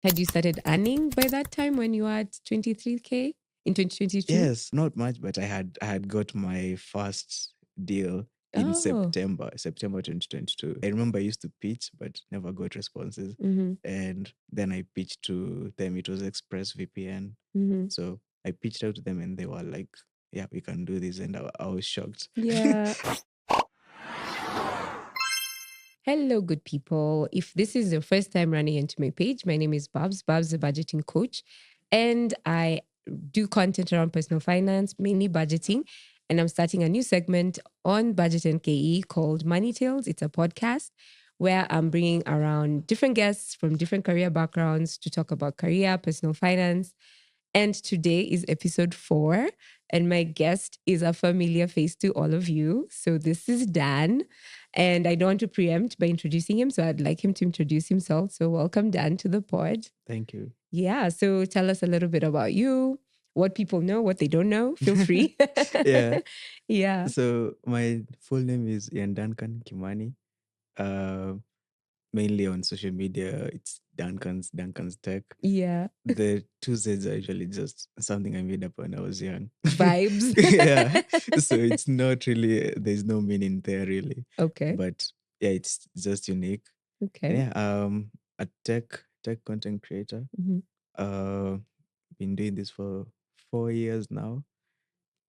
Had you started earning by that time when you were at 23K in 2022? Yes, not much, but I had got my first deal in Oh. September 2022. I remember I used to pitch, but never got responses. Mm-hmm. And then I pitched to them. It was ExpressVPN. Mm-hmm. So I pitched out to them, and they were like, "Yeah, we can do this." And I was shocked. Yeah. Hello, good people. If this is your first time running into my page, my name is Babs, the budgeting coach, and I do content around personal finance, mainly budgeting. And I'm starting a new segment on Budget and KE called Money Tales. It's a podcast where I'm bringing around different guests from different career backgrounds to talk about career, personal finance. And today is episode 4. And my guest is a familiar face to all of you. So this is Dan. And I don't want to preempt by introducing him. So I'd like him to introduce himself. So welcome, Dan, to the pod. Thank you. Yeah. So tell us a little bit about you, what people know, what they don't know. Feel free. Yeah. Yeah. So my full name is Duncan Kimani. Uh, Mainly on social media, it's Duncan's Tech. Yeah. The two Z's are usually just something I made up when I was young. Vibes. Yeah. So it's not really, there's no meaning there really. Okay. But yeah, it's just unique. And Okay. yeah, a tech content creator. Mhm. Been doing this for 4 years now.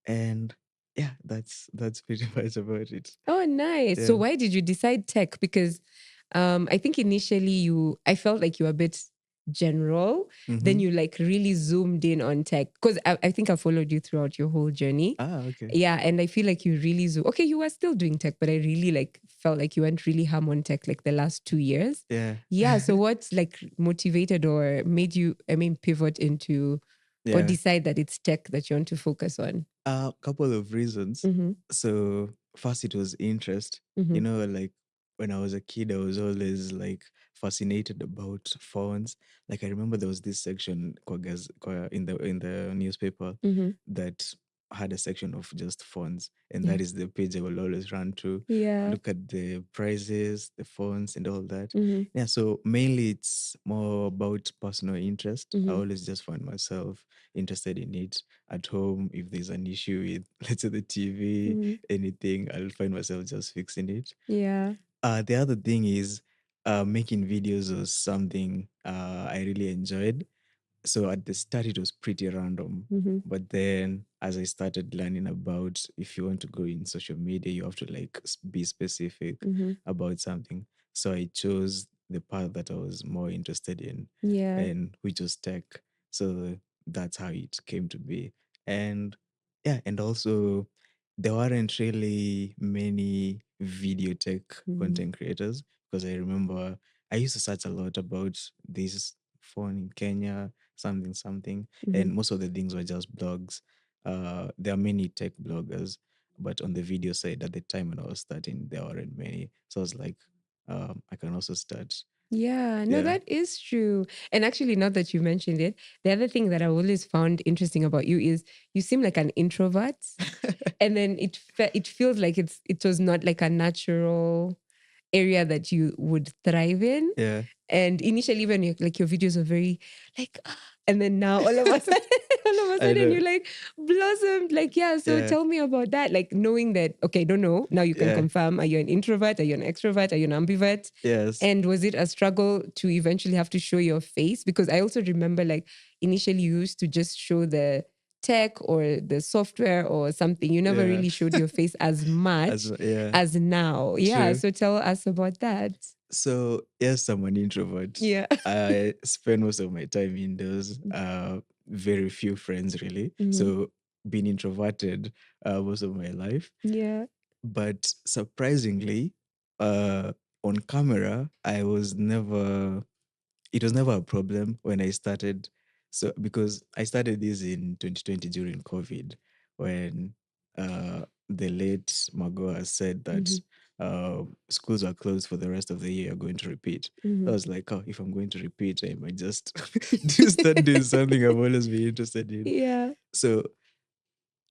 And yeah, that's pretty much about it. Oh, nice. So Yeah. why did you decide tech? Because I think initially I felt like you were a bit general. Then Mm-hmm. you like really zoomed in on tech. Because I think I followed you throughout your whole journey. Ah, okay. Yeah. And I feel like you really okay, you were still doing tech, but I really like felt like you went really ham on tech like the last 2 years. Yeah. Yeah. So what's like motivated or made you, pivot into or Yeah. decide that it's tech that you want to focus on? A couple of reasons. Mm-hmm. So first, it was interest. Mm-hmm. Like when I was a kid, I was always like fascinated about phones. Like I remember there was this section in the newspaper Mm-hmm. that had a section of just phones, and Yeah. that is the page I will always run to. Yeah. Look at the prices, the phones, and all that. Mm-hmm. Yeah, so mainly it's more about personal interest. I Mm-hmm. always just find myself interested in it at home. If there's an issue with, let's say, the TV, Mm-hmm. anything, I'll find myself just fixing it. Yeah. The other thing is making videos was something I really enjoyed. So at the start, it was pretty random. Mm-hmm. But then as I started learning about if you want to go in social media, you have to like be specific Mm-hmm. about something. So I chose the path that I was more interested in, Yeah. and which was tech. So that's how it came to be. And yeah, and also there weren't really many video tech Mm-hmm. content creators, because I remember I used to search a lot about this phone in Kenya, something, something. Mm-hmm. And most of the things were just blogs. There are many tech bloggers, but on the video side at the time when I was starting, there weren't many. So I was like, I can also start. Yeah, no, Yeah. that is true. And actually, now that you mentioned it, the other thing that I always found interesting about you is you seem like an introvert, and then it feels like it was not like a natural area that you would thrive in. Yeah. And initially, when like your videos are very like, and then now all of a sudden, all of a I sudden know. you like blossomed. Like, yeah. So Yeah. tell me about that. Like knowing that, okay, don't know. Now you can Yeah. confirm. Are you an introvert? Are you an extrovert? Are you an ambivert? Yes. And was it a struggle to eventually have to show your face? Because I also remember like initially you used to just show the tech or the software or something. You never Yeah. really showed your face as much Yeah. as now. Yeah. True. So tell us about that. So yes, I'm an introvert. Yeah. I spend most of my time indoors. Very few friends really. Mhm. So being introverted most of my life. Yeah. But surprisingly, uh, on camera, it was never a problem when I started. So, because I started this in 2020 during COVID, when the late Magoa said that Mhm. schools are closed for the rest of the year, you're going to repeat. I Mhm. was like, oh, if I'm going to repeat, I might just do start doing something I've always been interested in. Yeah. So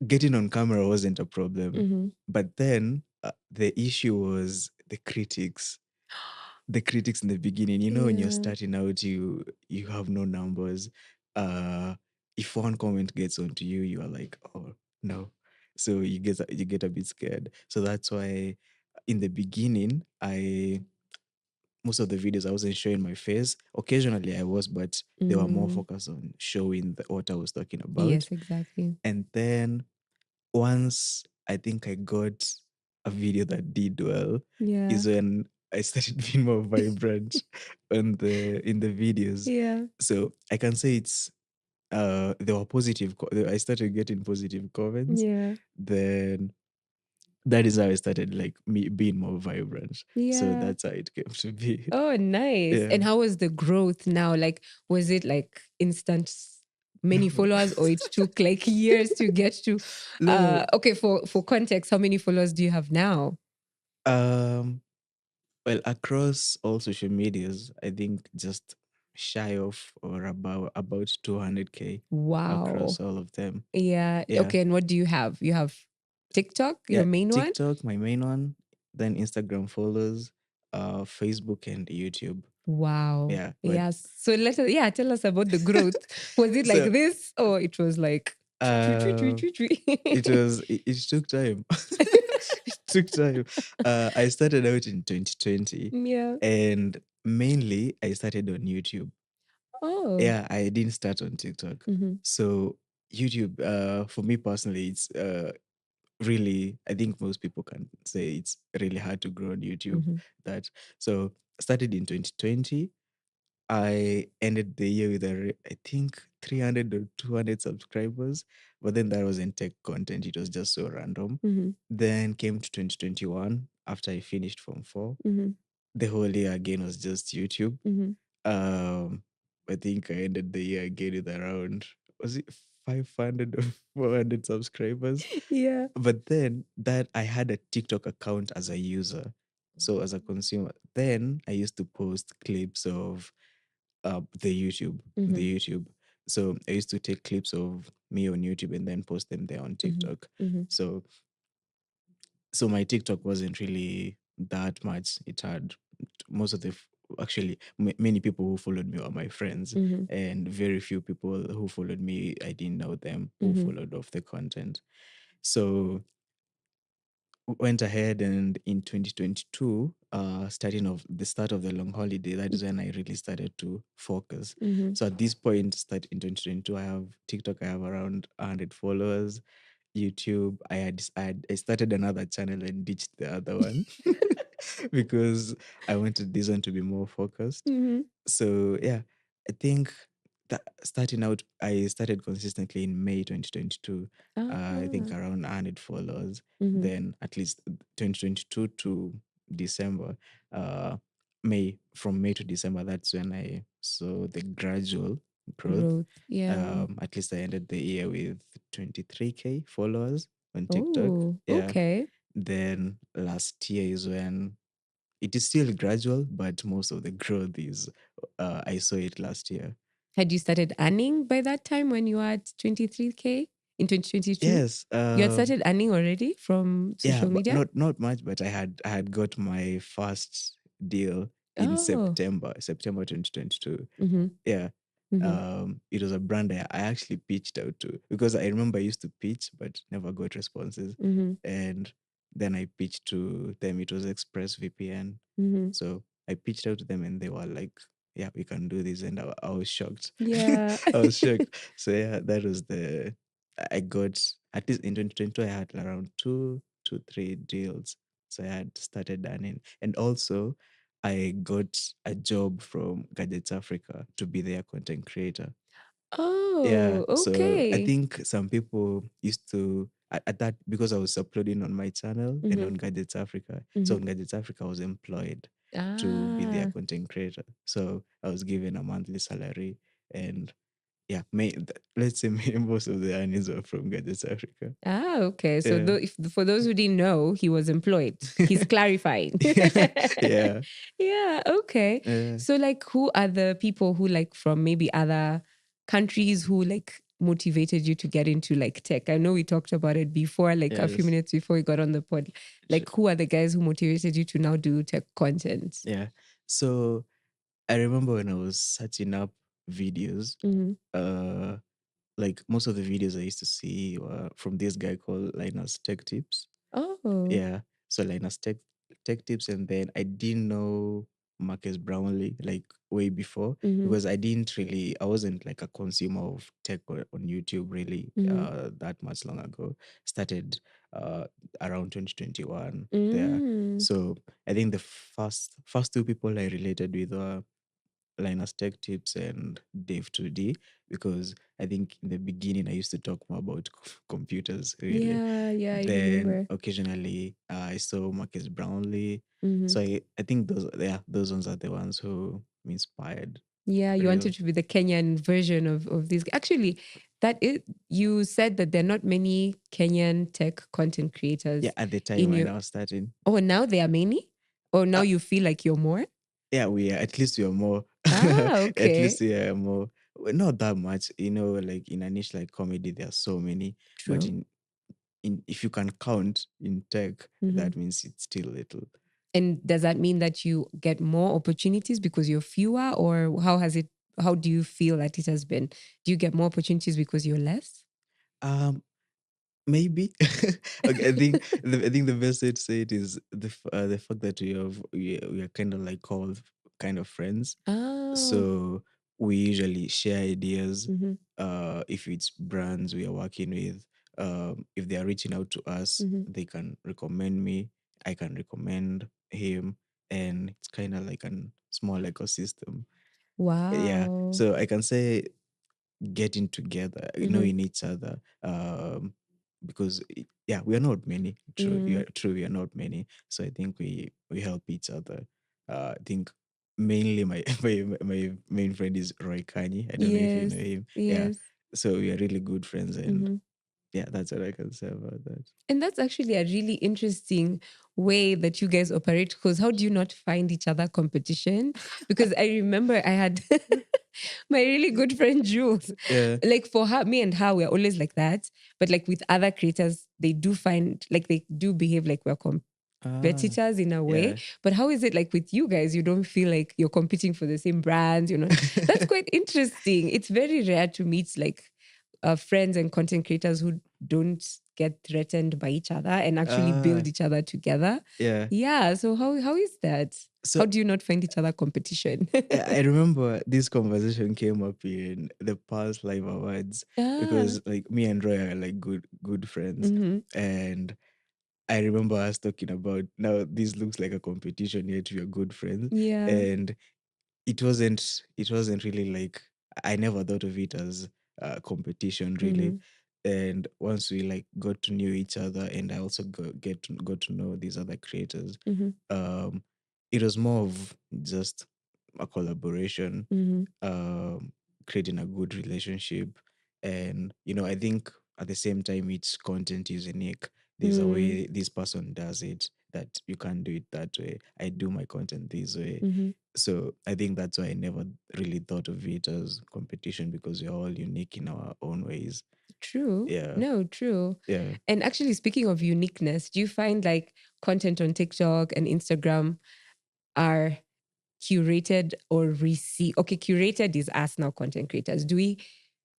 getting on camera wasn't a problem. Mhm. But then the issue was the critics. the critics in the beginning. You know, when you're Yeah. starting out, you have no numbers. If one comment gets onto you, you are like, oh no. So you get a bit scared. So that's why in the beginning, I most of the videos I wasn't showing my face. Occasionally I was, but they were more Mm. focused on showing what I was talking about. Yes, exactly. And then once I think I got a video that did well, Yeah. is when I started being more vibrant in the videos. Yeah. So I can say it's there were positive. I started getting positive comments. Yeah. Then that is how I started like me being more vibrant. So Yeah. that's how it came to be. Oh, nice. Yeah. And how was the growth now? Like, was it like instant many No. followers, or it took like years to get to No. okay, for context, how many followers do you have now? Um well, across all social medias, I think just shy of or about 200K Wow. across all of them. Yeah. Yeah. Okay, and what do you have? You have TikTok, your Yeah, main one? TikTok, my main one, then Instagram follows, Facebook and YouTube. Wow. Yeah, but Yes. So yeah, tell us about the growth. Was it like so this, or it was like uh it took time. It took time. I started out in 2020 Yeah. and mainly I started on YouTube. Oh. Yeah, I didn't start on TikTok. Mm-hmm. So YouTube, for me personally, it's really, I think most people can say it's really hard to grow on YouTube. Mm-hmm. That so started in 2020. I ended the year with I think 300 or 200 subscribers, but then that wasn't tech content. It was just so random. Mm-hmm. Then came to 2021 after I finished Form 4. Mm-hmm. The whole year again was just YouTube. Mm-hmm. Um, I think I ended the year again with around, was it 500 or 400 subscribers? Yeah. But then that I had a TikTok account as a user. So as a consumer, then I used to post clips of Mm-hmm. the YouTube. So I used to take clips of me on YouTube and then post them there on Mm-hmm. TikTok. Mm-hmm. So so my TikTok wasn't really that much. It had most of the actually many people who followed me were my friends, Mm-hmm. and very few people who followed me I didn't know them who Mm-hmm. followed off the content. So went ahead and in 2022, starting of the start of the long holiday, that is when I really started to focus. Mm-hmm. So at this point, start in 2022, I have TikTok, I have around 100 followers. YouTube, I started another channel and ditched the other one because I wanted this one to be more focused. Mm-hmm. So yeah, I think that starting out, I started consistently in May 2022. I think Ah. around 100 followers. Mm-hmm. Then at least 2022 to December, uh, from May to December, that's when I saw the gradual growth. Growth. Yeah. At least I ended the year with 23K followers on TikTok. Oh, Yeah. okay. Then last year is when it is still gradual, but most of the growth is I saw it last year. Had you started earning by that time when you were at 23K in 2022? Yes, You had started earning already from yeah, social but media? not much. But I had got my first deal in Oh. September 2022. Mm-hmm. Yeah. Mm-hmm. It was a brand I actually pitched out to because I remember I used to pitch but never got responses. Mm-hmm. And then I pitched to them. It was ExpressVPN. Mm-hmm. So I pitched out to them and they were like, yeah, we can do this. And I was shocked. Yeah. I was shocked. So yeah, that was I got, at least in 2022, I had around two, three deals. So I had started earning. And also, I got a job from Gadgets Africa to be their content creator. Yeah. Oh, So I okay. think some people used to at that because I was uploading on my channel and Mm-hmm. on Gadgets Africa. So Mm-hmm. on Gadgets Africa, I was employed to be their Ah. content creator. So I was given a monthly salary and yeah, let's say most of the earnings were from Gadgets Africa. Ah, okay. So Yeah. for those who didn't know, he was employed. He's clarifying. Yeah. Yeah, okay. Yeah. So like who are the people who like from maybe other countries who like motivated you to get into like tech? I know we talked about it before, like a few Yes. minutes before we got on the pod. Sure. Like who are the guys who motivated you to now do tech content? Yeah. So I remember when I was searching up videos, Mm-hmm. uh, like most of the videos I used to see were from this guy called Linus Tech Tips. Oh. Yeah. So Linus Tech Tips, and then I didn't know Marcus Brownlee like way before, Mm-hmm. because I wasn't like a consumer of tech on YouTube really Mm-hmm. that much long ago. Started uh around 2021 there. Mm. So I think the first two people I related with were Linus Tech Tips and Dave 2D, because I think in the beginning I used to talk more about computers really. Yeah, yeah, I Then remember. occasionally I saw Marcus Brownlee. Mm-hmm. So I think those ones are the ones who me inspired Yeah, you real. wanted to be the Kenyan version of this. Actually, you said that there are not many Kenyan tech content Yeah, creators at the time in when your. I was starting. Oh, now there are many? Or now Uh, you feel like you're more? yeah, we are at least we are more. Ah, At least okay. we are more. Well, not that much, like in a niche like comedy, there are so many, but True. in if you can count in tech, Hmm. that means it's still little. And does that mean that you get more opportunities because you're fewer, or how do you feel that it has been? Do you get more opportunities because you're less? Um, Maybe. Okay, I think the best way to say it is the fact that we are kind of like called kind of friends. Oh. So we usually share ideas. Mm-hmm. If it's brands we are working with, if they are reaching out to us, Mm-hmm. they can recommend me. I can recommend him, and it's kind of like a small ecosystem. Yeah. Wow. So I can say getting together, Mm-hmm. knowing each other. Because yeah, we are not many. True, Mm. we are not many. So I think we help each other. I think mainly my my main friend is Roy Kanye. I don't know if you know Yes. him. Yeah, Yes. so we are really good friends, and Mm-hmm. yeah, that's what I can say about that. And that's actually a really interesting way that you guys operate, because how do you not find each other competition? Because I remember I had my really good friend Jules. Yeah. Like for her, me and her, we're always like that. But like with other creators, they do find like they do behave like we're Ah. competitors in a way. Yeah. But how is it like with you guys? You don't feel like you're competing for the same brands, you're not. That's quite interesting. It's very rare to meet like friends and content creators who don't get threatened by each other and actually build Ah. each other together. Yeah. Yeah. So how is that? How So do you not find each other competition? I remember this conversation came up in the past live awards, Ah. because like me and Roy are like good friends, Mm-hmm. and I remember us talking about, now this looks like a competition, yet we are good friends, Yeah. and it wasn't really like, I never thought of it as a competition really. Mm-hmm. And once we like got to know each other, and I also got to know these other creators, Mm-hmm. um it was more of just a collaboration, Mm-hmm. um creating a good relationship. And I think at the same time, each content is unique. There's a Mm-hmm. way this person does it that you can't do it that way. I do my content this way. Mm-hmm. So I think that's why I never really thought of it as competition, because we're all unique in our own ways. True. Yeah. No, true. Yeah. And actually, speaking of uniqueness, do you find like content on TikTok and Instagram are curated or receive? Okay, curated is us now, content creators. Do we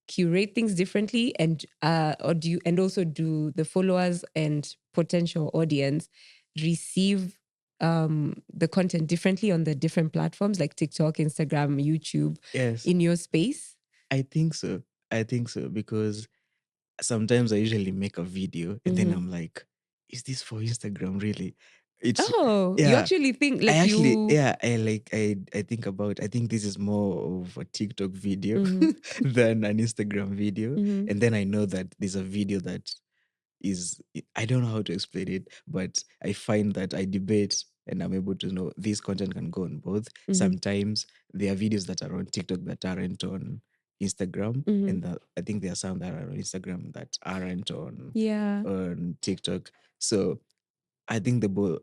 curate things differently, and or do you, and also do the followers and potential audience receive the content differently on the different platforms like TikTok, Instagram, YouTube Yes, in your space? I think so. I think so, because sometimes I usually make a video and then Mm-hmm. I'm like, is this for Instagram really? It's Oh, you yeah. actually think I like actually, you. yeah, I think about, I think this is more of a TikTok video Mm-hmm. than an Instagram video. Mm-hmm. And then I know that there's a video that is, I don't know how to explain it, but I find that I debate and I'm able to know this content can go on both. Mm-hmm. Sometimes there are videos that are on TikTok that aren't on Instagram, Mm-hmm. and I think there are some that are on Instagram that aren't Yeah. on TikTok. So I think the both,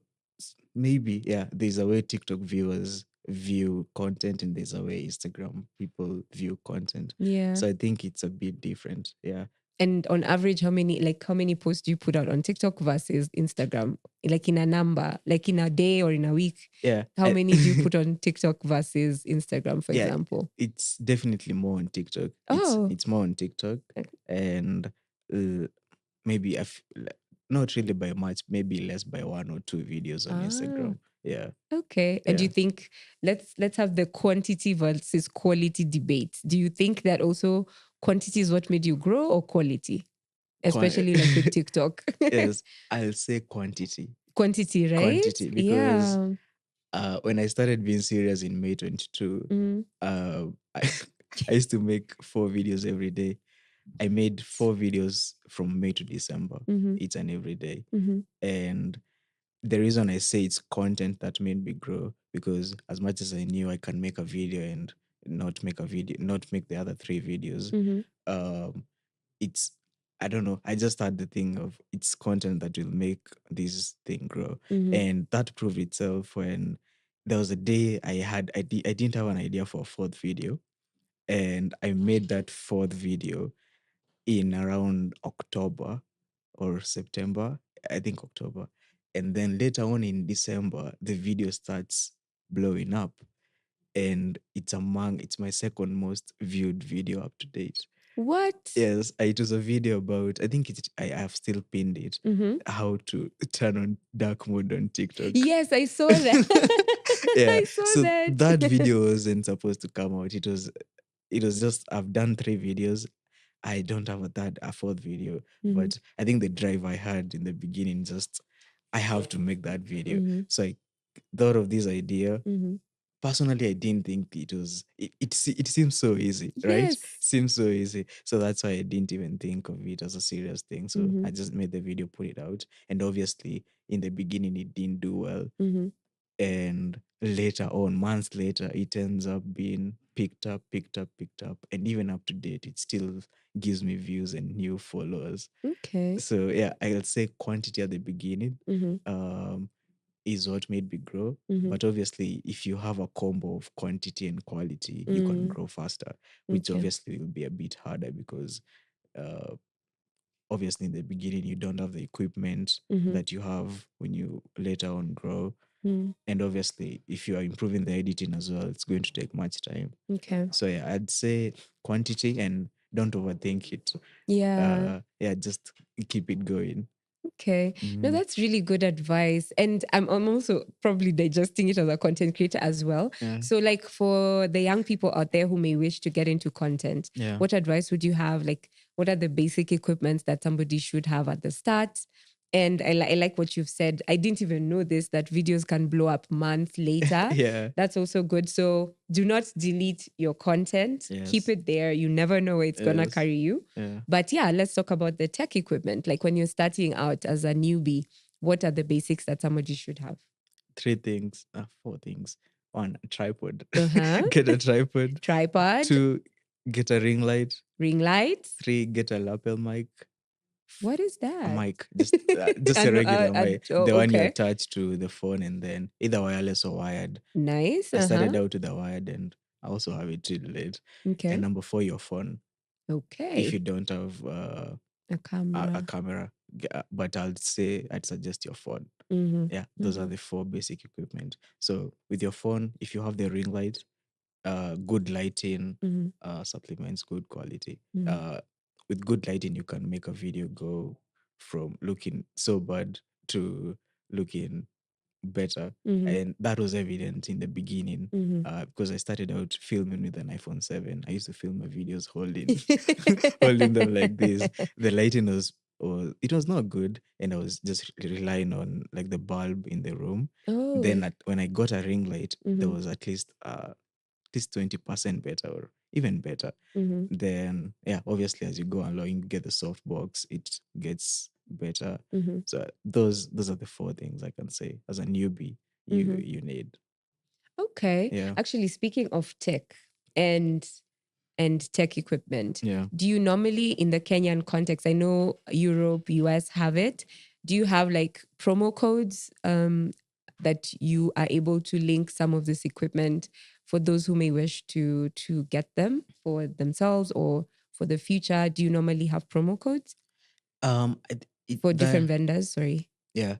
maybe, yeah, there's a way TikTok viewers view content, and there's a way Instagram people view content. Yeah. So I think it's a bit different. Yeah. And on average, how many posts do you put out on TikTok versus Instagram? Like in a number, like in a day or in a week, Yeah. how many do you put on TikTok versus Instagram, for Yeah, example? it's definitely more on TikTok. Oh, It's more on TikTok, and uh, maybe not really by much, maybe less by 1 or 2 videos on ah, Instagram. Yeah, okay. And do yeah. you think let's have the quantity versus quality debate? Do you think that also quantity is what made you grow or quality? Qua- Especially like with TikTok. yes, I'll say quantity, Quantity, right? because Yeah. when I started being serious in May 22, Mm, I I used to make 4 videos every day. I made 4 videos from May to December, mm-hmm, each and every day. mm-hmm, And the reason I say it's content that made me grow, because as much as I knew I can make a video and not make the other 3 videos, mm-hmm, um, it's I don't know. I just had the thing of it's content that will make this thing grow, mm-hmm. and that proved itself when there was a day I didn't have an idea for a fourth video, and I made that fourth video in around October or September, I think October. And then later on in December, the video starts blowing up. And it's my second most viewed video up to date. What? Yes, it was a video about, I think I have still pinned it, Mm-hmm. how to turn on dark mode on TikTok. Yes, I saw that. Yeah. I saw So that. that video wasn't supposed to come out. It was just I've done 3 videos. I don't have a fourth video, Mm-hmm, but I think the drive I had in the beginning, just I have to make that video. mm-hmm, So I thought of this idea. mm-hmm. Personally, I didn't think it seems so easy, right? Yes. Seems so easy. So that's why I didn't even think of it as a serious thing. So Mm-hmm, I just made the video, put it out. And obviously in the beginning it didn't do well. mm-hmm. And later on, months later, it ends up being picked up, and even up to date, it still gives me views and new followers. Okay. So yeah, I'll say quantity at the beginning Mm-hmm, um, is what made me grow. mm-hmm, But obviously, if you have a combo of quantity and quality, you can mm, grow faster, which okay. obviously will be a bit harder because uh, obviously in the beginning you don't have the equipment Mm-hmm, that you have when you later on grow, mm, and obviously, if you are improving the editing as well, it's going to take much time. okay. So yeah, I'd say quantity and don't overthink it. Yeah. Yeah, just keep it going. Okay. No, Mhm. that's really good advice. And I'm also probably digesting it as a content creator as well. Yeah, So, like for the young people out there who may wish to get into content, yeah, what advice would you have? Like, what are the basic equipments that somebody should have at the start? And I like what you've said. I didn't even know this, that videos can blow up months later. yeah. That's also good. So, do not delete your content, keep Yes, it there. You never know where it's going to yes, carry you. yeah. But yeah, let's talk about the tech equipment. Like when you're starting out as a newbie, what are the basics that somebody should have? 3 things, 4 things. One, a tripod. Uh-huh. Get a tripod. Tripod, 2, get a ring light. ring light. 3, get a lapel mic. What is A that? mic, just a regular mic, Oh, the one you okay. attach to the phone, and then either wireless or wired. Nice. I Uh-huh. started out with the wired, and I also have it till late. And Okay. number 4, your phone. If you Okay. don't have A a camera. camera, but I'd suggest your phone. Mm-hmm. Yeah, those are Mm-hmm. the 4 basic equipment. So with your phone, if you have the ring light, good lighting, Mm-hmm. supplements good quality. Mm-hmm. With good lighting, you can make a video go from looking so bad to looking better. Mm-hmm. And that was evident in the beginning, Mm-hmm. because I started out filming with an iPhone 7. I used to film my videos holding holding them like this. The lighting it was not good, and I was just relying on like the bulb in the room. Then Oh. when I got a ring light, there Mm-hmm. was at least 20% better or even better. Mm-hmm. Then yeah, obviously as you go along, you get the soft box, it gets better. Mm-hmm. So those are the 4 things I can say as a newbie Mm-hmm. you need. Okay. Yeah. Actually, speaking of tech and tech equipment, Yeah. do you normally in the Kenyan context, I know Europe, US have it, do you have like promo codes that you are able to link some of this equipment for those who may wish to get them for themselves or for the future? Do you normally have promo codes for different that vendors? Sorry. yeah,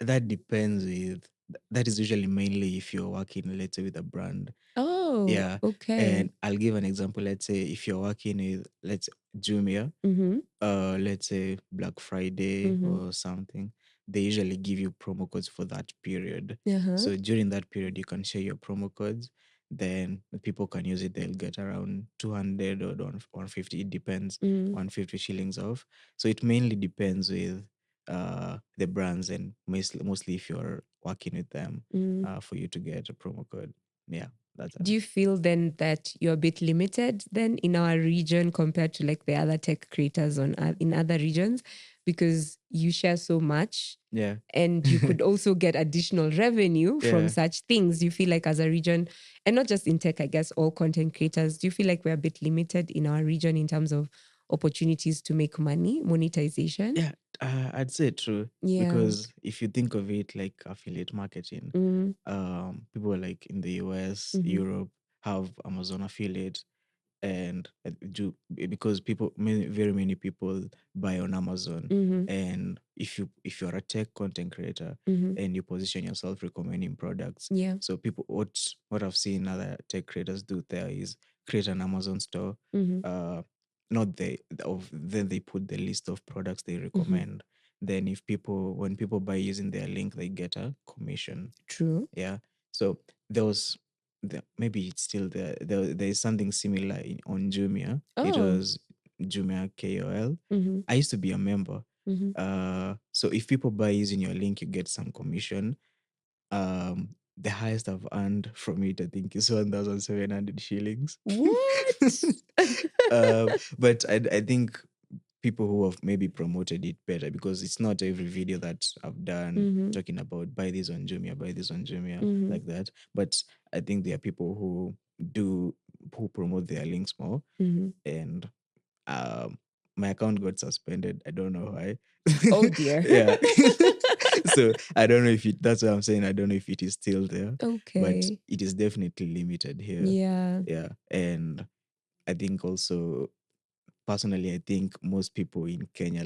that depends with that is usually mainly if you're working, let's say, with a brand. Oh, Yeah, okay. and I'll give an example. Let's say if you're working with, let's say, Jumia, Mm-hmm. let's say Black Friday Mm-hmm. or something, they usually give you promo codes for that period. Uh-huh. So during that period, you can share your promo codes. Then the people can use it. They'll get around 200 or 150. It depends. Mm, 150 shillings off. So it mainly depends with the brands, and mostly if you're working with them, mm. for you to get a promo code. Yeah, that's Do how. you feel then that you're a bit limited then in our region compared to like the other tech creators in other regions because you share so much Yeah. and you could also get additional revenue from Yeah. such things? Do you feel like as a region, and not just in tech, I guess all content creators, do you feel like we're a bit limited in our region in terms of opportunities to make money, monetization? Yeah, I'd say true, Yeah. because if you think of it like affiliate marketing, Mm, people like in the US, mm-hmm, Europe have Amazon affiliate, and because very many people buy on Amazon, mm-hmm, and if you're a tech content creator mm-hmm. and you position yourself recommending products, Yeah. so people what I've seen other tech creators do there is create an Amazon store, Mm-hmm, uh not then they put the list of products they mm-hmm. recommend. Then if people when people buy using their link, they get a commission. True. Yeah. So there was maybe it's still there is something similar on Jumia. It Oh. was Jumia KOL. Mm-hmm, I used to be a member. mm-hmm. So if people buy using your link, you get some commission. The highest I've earned from it, I think, is 1,700 shillings. What? But I think people who have maybe promoted it better, because it's not every video that I've done Mm-hmm, talking about buy this on Jumia mm-hmm, like that. But I think there are people do who promote their links more, mm-hmm. and my account got suspended. I don't know why. Oh dear. Yeah. So I don't know if that's what I'm saying. I don't know if it is still there, but Okay. it is definitely limited here. Yeah. Yeah. And I think also, personally, I think most people in Kenya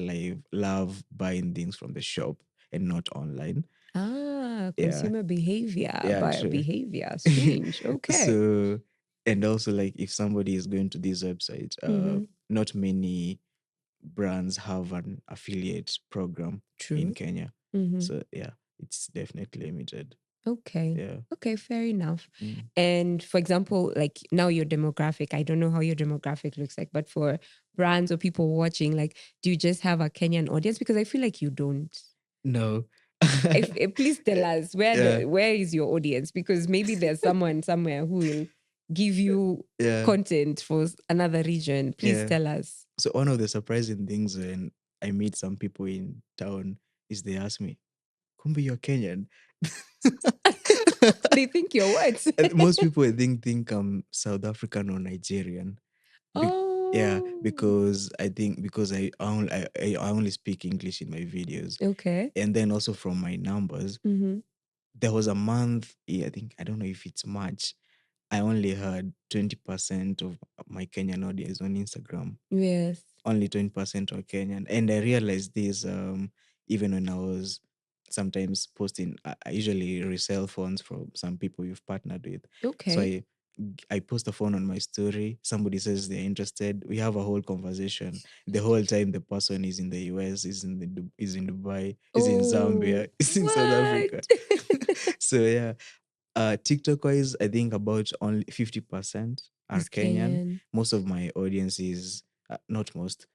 love buying things from the shop and not online. Ah, Yeah. consumer behavior, Yeah, buyer true. behavior. Strange. Okay. So, and also, like, if somebody is going to this website, Mm-hmm. not many brands have an affiliate program in True. Kenya. Mm-hmm. So yeah, it's definitely limited. Okay. Yeah. Okay, fair enough. Mm. And for example, like now your demographic, I don't know how your demographic looks like, but for brands or people watching, like, do you just have a Kenyan audience? Because I feel like you don't. No. If please tell us Yeah. where is your audience? Because maybe there's someone somewhere who will give you Yeah. content for another region. Please Yeah. tell us. So one of the surprising things when I meet some people in town is they ask me, "Kumbe, you're Kenyan?" They think you're what? And most people, I think I'm South African or Nigerian. Yeah, Oh, because I think because I only speak English in my videos, okay. and then also from my numbers, Mm-hmm. there was a month. I think I don't know if it's March. I only had 20% of my Kenyan audience on Instagram. Yes. Only 20% were Kenyan. And I realized this even when I was sometimes posting. I usually resell phones from some people you've partnered with. So Okay. I post a phone on my story. Somebody says they're interested. We have a whole conversation. The whole time the person is in the US, is in Dubai, is in Oh, Zambia, is in South what? Africa. So yeah, TikTok wise, I think about only 50% are Is Kenyan. Kenyan. Most of my audience is not most,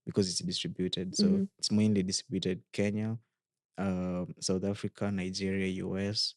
because it's distributed. So Mm-hmm. it's mainly distributed Kenya, South Africa, Nigeria, US,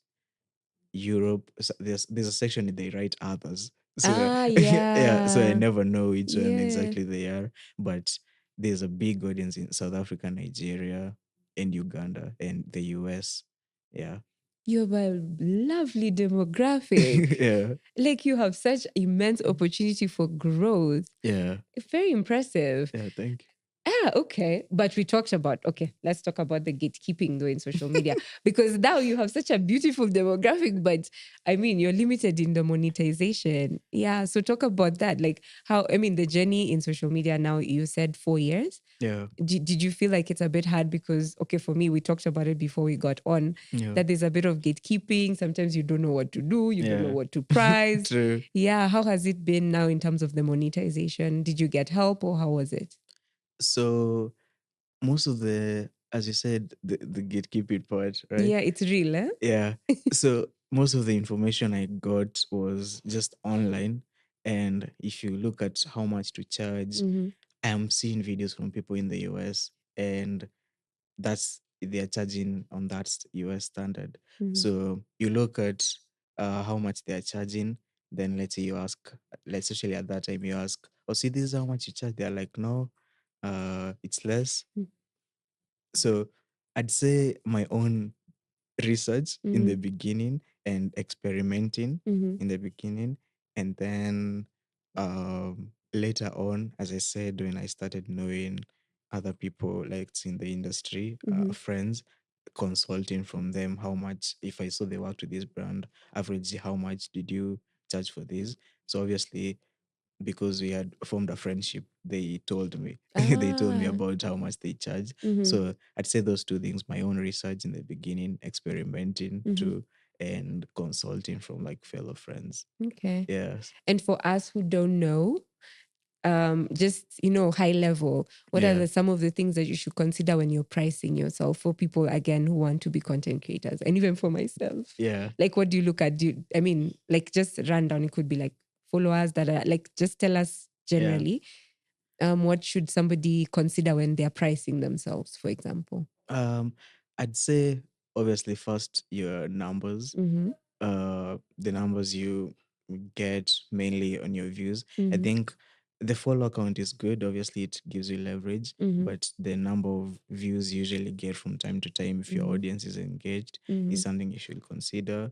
Europe. So there's a section that they write others. So Ah, yeah, so I yeah. never know which one Yeah. exactly they are, but there's a big audience in South Africa, Nigeria, and Uganda, and the US. Yeah. You have a lovely demographic. Yeah. Like you have such immense opportunity for growth. Yeah. Very impressive. Yeah, thank you. Okay. But we talked about, okay, let's talk about the gatekeeping though in social media because now you have such a beautiful demographic, but I mean, you're limited in the monetization. Yeah. So talk about that. Like how, I mean, the journey in social media now, you said 4 years. Yeah, Did you feel like it's a bit hard because, okay, for me, we talked about it before we got on, yeah, that there's a bit of gatekeeping. Sometimes you don't know what to do, you don't know yeah. what to price. True. Yeah. How has it been now in terms of the monetization? Did you get help or how was it? So most of the, as you said, the gatekeeping part, right? Yeah, it's real, eh? Yeah. So most of the information I got was just online. And if you look at how much to charge, Mm-hmm. I'm seeing videos from people in the US, and that's they're charging on that US standard. Mm-hmm. So you look at how much they're charging, then let's say you ask, let's especially at that time you ask, oh, see, this is how much you charge. They're like, no, it's less. So I'd say my own research in the Mm-hmm. beginning and experimenting Mm-hmm. in the beginning, and then later on, as I said, when I started knowing other people like in the industry, Mm-hmm. friends, consulting from them, how much, if I saw they worked with this brand, averagely how much did you charge for this? So obviously, because we had formed a friendship, they told me they told me Ah. about how much they charge. Mm-hmm. So I'd say those two things: my own research in the beginning, experimenting Mm-hmm. too, and consulting from like fellow friends. Okay. Yes. And for us who don't know, just high level, what are Yeah. some of the things that you should consider when you're pricing yourself for people again who want to be content creators, and even for myself? Yeah. Like, what do you look at? I mean, like, just run down? It could be like followers that are like, just tell us Yeah. generally. What should somebody consider when they're pricing themselves, for example? um I'd say obviously first your numbers, Mm-hmm. the numbers you get mainly on your views. I Mm-hmm. think the follow count is good. Obviously, it gives you leverage, Mm-hmm. but the number of views you usually get from time to time, if your Mm-hmm. audience is engaged, Mm-hmm. is something you should consider.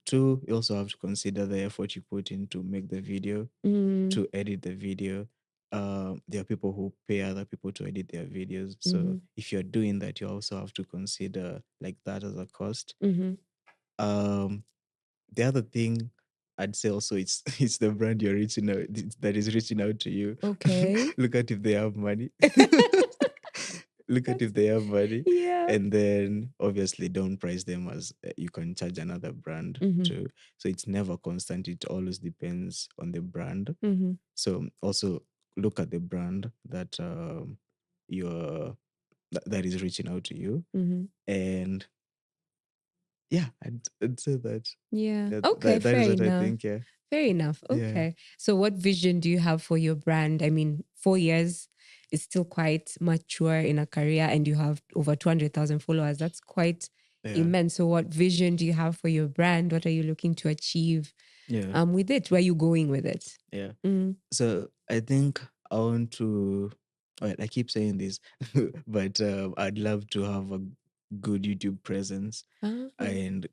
Two, you also have to consider the effort you put in to make the video, Mm-hmm. to edit the video. There are people who pay other people to edit their videos. So if you're doing that, you also have to consider like that as a cost. Mm-hmm. Um, the other thing I'd say also, it's it's the brand you're reaching out, that is reaching out to you. Okay. Look at if they have money. Look at if they have money, Yeah. and then obviously don't price them as you can charge another brand Mm-hmm. too. So it's never constant. It always depends on the brand. Mm-hmm. So also look at the brand that you're that is reaching out to you, Mm-hmm. and yeah, I'd say that. Yeah. That, Okay. that is Fair what I enough. think. Yeah. Fair enough. Yeah. Okay. So, what vision do you have for your brand? I mean, 4 years is still quite mature in a career, and you have over 200,000 followers. That's quite Yeah. immense. So, what vision do you have for your brand? What are you looking to achieve Yeah. with it? Where are you going with it? Yeah. Mm. So I think I want to. Well, I keep saying this, but I'd love to have a good YouTube presence Ah. and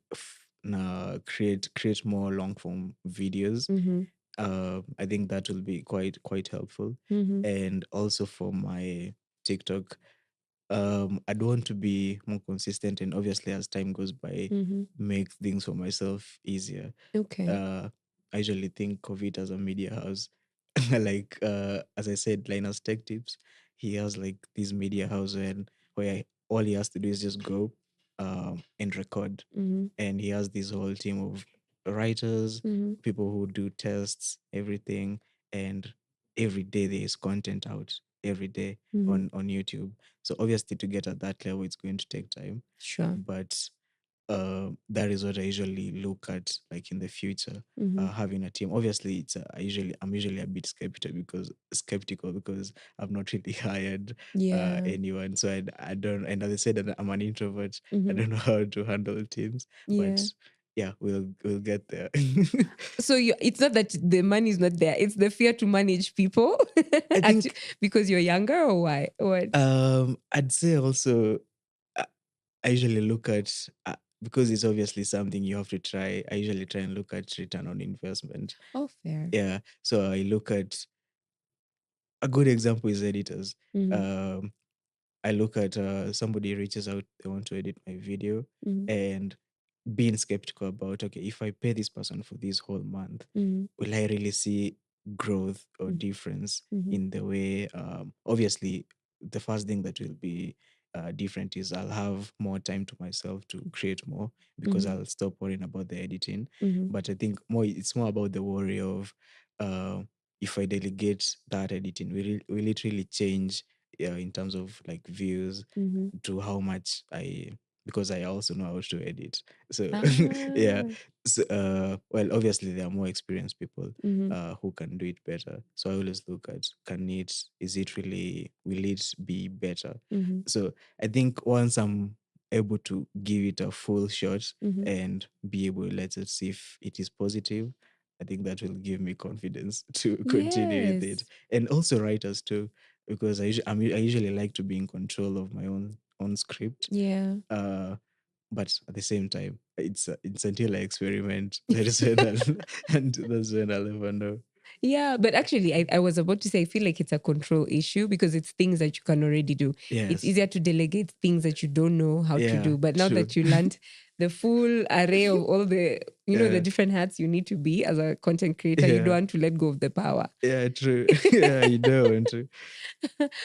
create more long form videos. Mm-hmm. I think that will be quite helpful, Mm-hmm. and also for my TikTok, I'd want to be more consistent, and obviously as time goes by, Mm-hmm. make things for myself easier. Okay. uh I usually think of it as a media house. Like as I said, Linus Tech Tips, he has like this media house where all he has to do is just go and record, Mm-hmm. and he has this whole team of writers, Mm-hmm. people who do tests, everything, and every day there is content out every day Mm-hmm. on YouTube. So obviously to get at that level, it's going to take time, Sure. but that is what I usually look at, like in the future. Mm-hmm. Having a team. Obviously, I'm usually a bit skeptical because I've not really hired Yeah. anyone. So I don't. And as I said, that I'm an introvert. I Mm-hmm. don't know how to handle teams. But Yeah. yeah, we'll get there. So it's not that the money is not there; it's the fear to manage people, I think because you're younger, or why? What? I'd say also uh, I usually look at because it's obviously something you have to try. I usually try and look at return on investment. Oh, fair. Yeah. So I look at a good example is editors. Mm-hmm. Um, I look at somebody reaches out, they want to edit my video, Mm-hmm. and being skeptical about, okay, if I pay this person for this whole month, Mm-hmm. will I really see growth or difference Mm-hmm. in the way? Obviously, the first thing that will be different is I'll have more time to myself to create more because Mm-hmm. I'll stop worrying about the editing. Mm-hmm. But I think more it's more about the worry of uh, if I delegate that editing, will it really change in terms of like views Mm-hmm. to how much I, because I also know how to edit. So yeah. Ah. So, well, obviously there are more experienced people Mm-hmm. who can do it better. So I always look at, is it really, will it be better? Mm-hmm. So I think once I'm able to give it a full shot Mm-hmm. and be able, let's just see if it is positive, I think that will give me confidence to continue with it. Yes. And also writers too, because I usually like to be in control of my own script. Yeah. Uh, but at the same time, it's until I experiment that is when I'll, and that's when I'll ever know. Yeah, but actually, I was about to say, I feel like it's a control issue because it's things that you can already do. It's Yes. easier to delegate things that you don't know how to Yeah. do. But now True. that you learned the full array of all the, the Yeah. different hats you need to be as a content creator, you don't Yeah. want to let go of the power. Yeah. True. Yeah. You don't. True.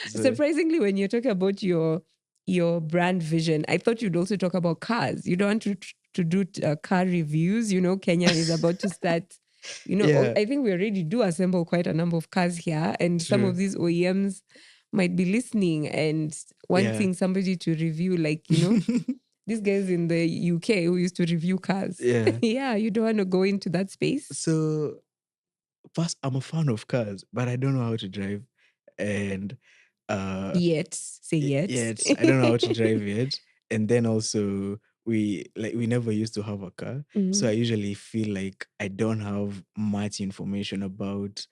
So Surprisingly, when you talk about your brand vision, I thought you'd also talk about cars. You don't want to do car reviews. Kenyan is about to start. yeah. I think we already do assemble quite a number of cars here, and some of True. these OEMs might be listening and Yeah. wanting somebody to review, like these guys in the UK who used to review cars. yeah. Yeah, you don't want to go into that space So first, I'm a fan of cars, but I don't know how to drive, and uh, yet. Say yet. yet I don't know how to drive yet. And then also we never used to have a car, so Mhm. I usually feel like I don't have much information about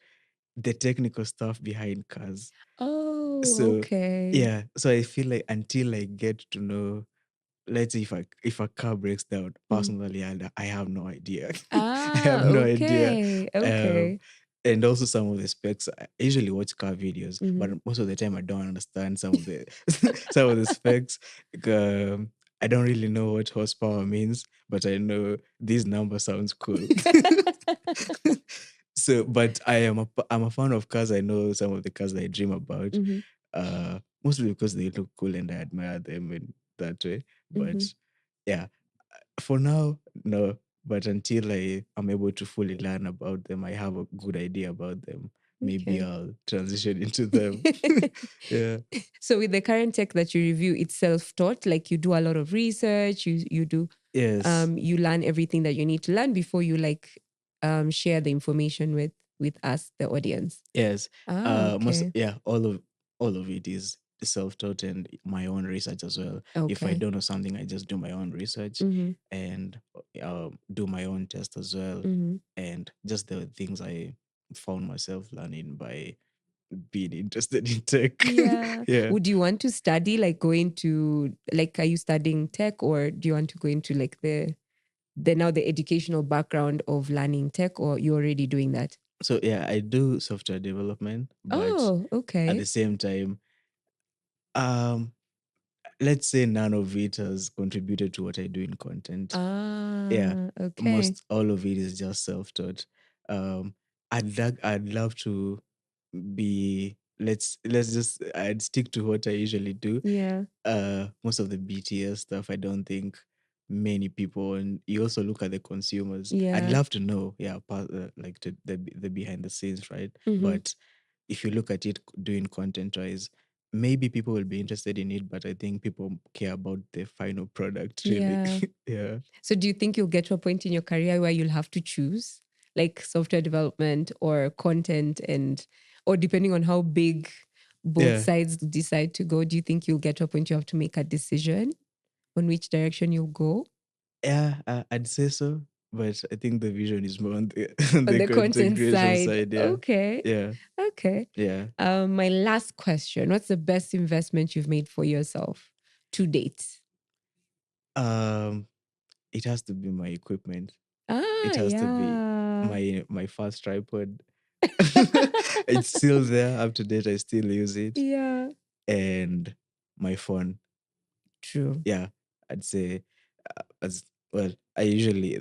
the technical stuff behind cars. Oh, So okay. yeah, so I feel like until I get to know, let's say if a car breaks down, Mm. personally, I have no idea. I Ah, have no idea. okay. Um, Okay. and also some of the specs. I usually watch car videos, but Mhm. most of the time I don't understand some of the some of the specs. Um, I don't really know what horsepower means, but I know this number sounds cool. So, but I'm a fan of cars. I know some of the cars I dream about, Mhm. mostly because they look cool and I admire them in that way. But Mhm. yeah, for now, no. But until I am able to fully learn about them, I have a good idea about them. Maybe Okay. I'll transition into them. yeah. So with the current tech that you review, it's self-taught, like you do a lot of research, you do Yes. you learn everything that you need to learn before you like share the information with us, the audience. Yes. Ah, Most, okay. yeah, all of it is self-taught and my own research as well. If I Okay. don't know something, I just do my own research Mm-hmm. and do my own test as well. Mm-hmm. And just the things I found myself learning by being interested in tech. Yeah. yeah. Would you want to study, like go into, like, are you studying tech or do you want to go into like the now the educational background of learning tech, or you're already doing that? So yeah, I do software development, but Oh, at the okay. same time, um, let's say none of it has contributed to what I do in content. Yeah, Ah, okay. most all of it is just self-taught. Um, I'd love to be, let's just I'd stick to what I usually do. Yeah. Most of the BTS stuff, I don't think many people, and you also look at the consumers. I'd Yeah. love to know, yeah, like the behind the scenes, right? Mm-hmm. But if you look at it doing content wise, maybe people will be interested in it, but I think people care about the final product, really. Yeah. yeah. So do you think you'll get to a point in your career where you'll have to choose like software development or content, and or depending on how big both Yeah. sides decide to go, do you think you'll get to a point you have to make a decision on which direction you'll go? Yeah, I'd say so. But I think the vision is more on the on On the the content content creation side. side. Yeah. Okay. Yeah. Okay. Yeah. My last question. What's the best investment you've made for yourself to date? Um, it has to be my equipment. It Ah, has to be yeah. my first tripod. It's still there, up to date. I still use it. Yeah. And my phone. True. Yeah, I'd say as well. I usually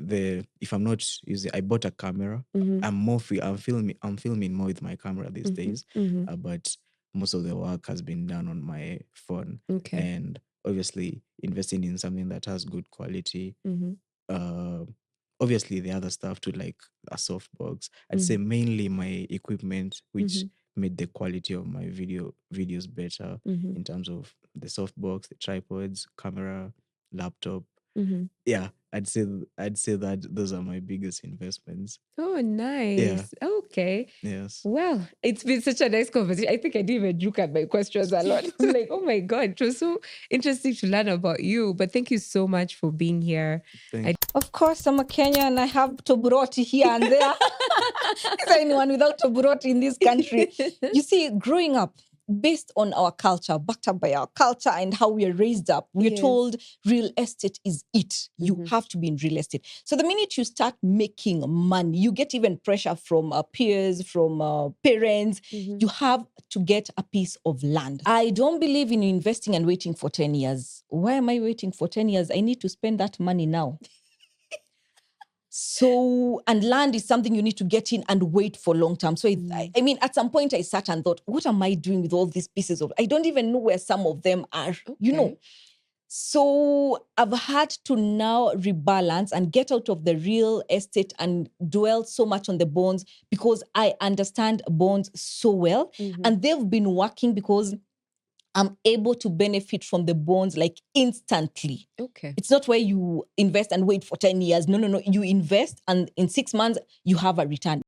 if I'm not using, I bought a camera. Mm-hmm. I'm more free. I'm filming more with my camera these Mm-hmm. days. Mm-hmm. But most of the work has been done on my phone, Okay. and obviously investing in something that has good quality. Mm-hmm. Uh, Obviously the other stuff too, like a softbox. I'd say mainly my equipment, which made the quality of my videos better Mm-hmm. in terms of the softbox, the tripods, camera, laptop. Mm-hmm. Yeah, I'd say that those are my biggest investments. Oh, Yeah. nice. Okay. Yes. Well, it's been such a nice conversation. I think I didn't even look at my questions a lot. I'm like, oh my God, it was so interesting to learn about you. But thank you so much for being here. Thank Of course, I'm a Kenyan. I have Toburoti here and there. Is there anyone without Toburoti in this country? You see, growing up, based on our culture, backed up by our culture and how we are raised up, we're Yes. told real estate is it. You have to be in real estate. So the minute you start making money, you get even pressure from peers, from parents. You have to get a piece of land. I don't believe in investing and waiting for 10 years. Why am I waiting for 10 years? I need to spend that money now. So, and land is something you need to get in and wait for long term. So, I mean, at some point I sat and thought, what am I doing with all these pieces of, I don't even know where some of them are, you know. So I've had to now rebalance and get out of the real estate and dwell so much on the bonds because I understand bonds so well. And they've been working because I'm able to benefit from the bonds like instantly. Okay. It's not where you invest and wait for 10 years. No. You invest and in 6 months, you have a return.